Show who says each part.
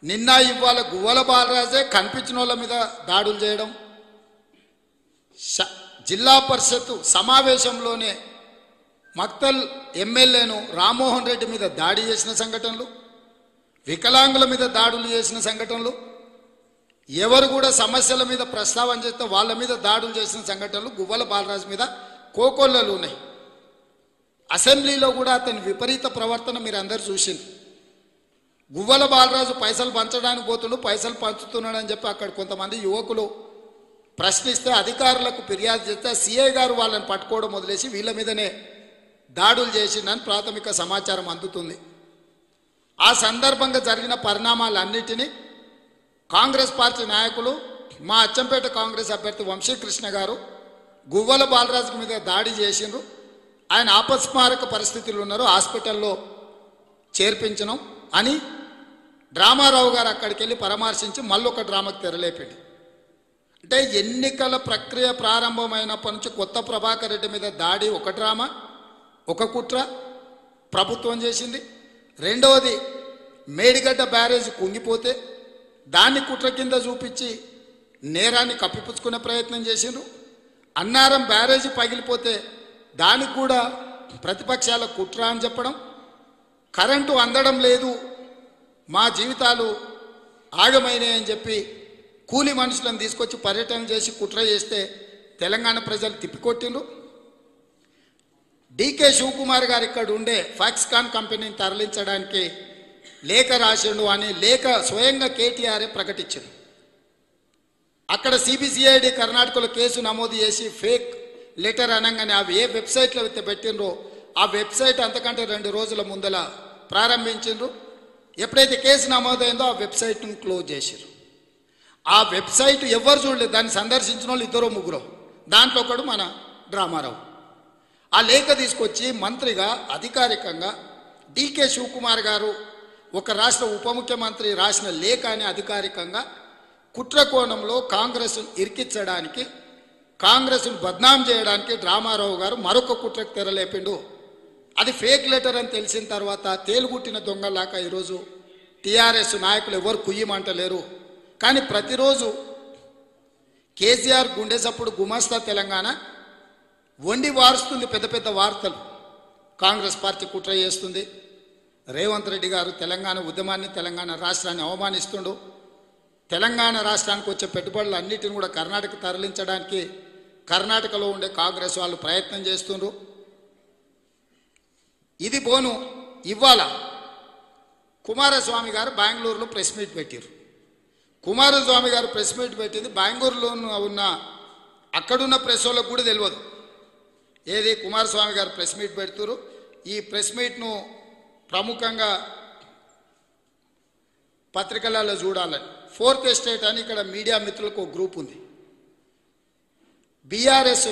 Speaker 1: నిన్న ఇవాళ గువ్వల బాలరాజే కనిపించిన వాళ్ళ మీద దాడులు చేయడం, జిల్లా పరిషత్ సమావేశంలోనే మక్తల్ ఎమ్మెల్యేను రామ్మోహన్ రెడ్డి మీద దాడి చేసిన సంఘటనలు, వికలాంగుల మీద దాడులు చేసిన సంఘటనలు, ఎవరు కూడా సమస్యల మీద ప్రస్తావన చేస్తే వాళ్ళ మీద దాడులు చేసిన సంఘటనలు గువ్వల బాలరాజు మీద కోకొల్లలు ఉన్నాయి. అసెంబ్లీలో కూడా అతని విపరీత ప్రవర్తన మీరు అందరు చూసింది. గువ్వల బాలరాజు పైసలు పంచడానికి పోతుండు, పైసలు పంచుతున్నాడని చెప్పి అక్కడ కొంతమంది యువకులు ప్రశ్నిస్తే అధికారులకు ఫిర్యాదు చేస్తే సిఐ గారు వాళ్ళని పట్టుకోవడం వదిలేసి వీళ్ళ మీదనే దాడులు చేసిందని ప్రాథమిక సమాచారం అందుతుంది. ఆ సందర్భంగా జరిగిన పరిణామాలన్నిటినీ కాంగ్రెస్ పార్టీ నాయకులు, మా అచ్చంపేట కాంగ్రెస్ అభ్యర్థి వంశీకృష్ణ గారు గువ్వల బాలరాజు మీద దాడి చేసిండ్రు. ఆయన అపస్మారక పరిస్థితులు ఉన్నారు, హాస్పిటల్లో చేర్పించడం అని డ్రామారావు గారు అక్కడికి వెళ్ళి పరామర్శించి మళ్ళొక డ్రామాకు తెరలేపిండు. అంటే ఎన్నికల ప్రక్రియ ప్రారంభమైనప్పటి నుంచి కొత్త ప్రభాకర్ రెడ్డి మీద దాడి ఒక డ్రామా, ఒక కుట్ర ప్రభుత్వం చేసింది. రెండవది మేడిగడ్డ బ్యారేజ్ కుంగిపోతే దాన్ని కుట్ర కింద చూపించి నేరాన్ని కప్పిపుచ్చుకునే ప్రయత్నం చేసిండ్రు. అన్నారం బ్యారేజ్ పగిలిపోతే దానికి కూడా ప్రతిపక్షాల కుట్ర అని చెప్పడం, కరెంటు అందడం లేదు, మా జీవితాలు ఆగమైనాయి అని చెప్పి కూలి మనుషులను తీసుకొచ్చి పర్యటన చేసి కుట్ర చేస్తే తెలంగాణ ప్రజలు తిప్పికొట్టిండ్రు. డీకే శివకుమార్ గారు ఇక్కడ ఉండే ఫాక్స్కాన్ కంపెనీని తరలించడానికి లేఖ రాసిండు అని లేఖ స్వయంగా కేటీఆర్ ప్రకటించారు. అక్కడ సిబిసిఐడి కర్ణాటకలో కేసు నమోదు చేసి ఫేక్ లెటర్ అనగానే అవి ఏ వెబ్సైట్లో అయితే పెట్టినరో ఆ వెబ్సైట్ అంతకంటే 2 రోజుల ముందల ప్రారంభించిండ్రు. ఎప్పుడైతే కేసు నమోదైందో ఆ వెబ్సైట్ను క్లోజ్ చేశారు. ఆ వెబ్సైట్ ఎవరు చూడలేదు, దాన్ని సందర్శించిన వాళ్ళు 2-3, దాంట్లో ఒకడు మన డ్రామారావు. ఆ లేఖ తీసుకొచ్చి మంత్రిగా అధికారికంగా డీకే శివకుమార్ గారు ఒక రాష్ట్ర ఉప ముఖ్యమంత్రి రాసిన లేఖ అని అధికారికంగా కుట్ర కోణంలో కాంగ్రెస్ను ఇరికించడానికి, కాంగ్రెస్ను బద్నాం చేయడానికి డ్రామారావు గారు మరొక కుట్రకు తెరలేపిండు. అది ఫేక్ లెటర్ అని తెలిసిన తర్వాత తేలుగుట్టిన దొంగలాగా ఈరోజు టీఆర్ఎస్ నాయకులు ఎవరు కుయ్యమంటలేరు. కానీ ప్రతిరోజు కేసీఆర్ గుండెసప్పుడు గుమాస్తా తెలంగాణ వండి వారుస్తుంది పెద్ద పెద్ద వార్తలు. కాంగ్రెస్ పార్టీ కుట్ర చేస్తుంది, రేవంత్ రెడ్డి గారు తెలంగాణ ఉద్యమాన్ని, తెలంగాణ రాష్ట్రాన్ని అవమానిస్తుండు, తెలంగాణ రాష్ట్రానికి వచ్చే పెట్టుబడులు అన్నిటిని కూడా కర్ణాటక తరలించడానికి కర్ణాటకలో ఉండే కాంగ్రెస్ వాళ్ళు ప్రయత్నం చేస్తుండ్రు. ఇది పోను ఇవాళ కుమారస్వామి గారు బెంగళూరులో ప్రెస్ మీట్ పెట్టారు. కుమారస్వామి గారు ప్రెస్ మీట్ పెట్టింది బెంగళూరులో ఉన్న అక్కడున్న ప్రెస్ వాళ్ళకు కూడా తెలియదు. ఏది కుమారస్వామి గారు ప్రెస్ మీట్ పెడుతురు. ఈ ప్రెస్ మీట్ను ప్రముఖంగా పత్రికలలో చూడాలని ఫోర్త్ ఎస్టేట్ అని ఇక్కడ మీడియా మిత్రులకు ఒక గ్రూప్ ఉంది. బీఆర్ఎస్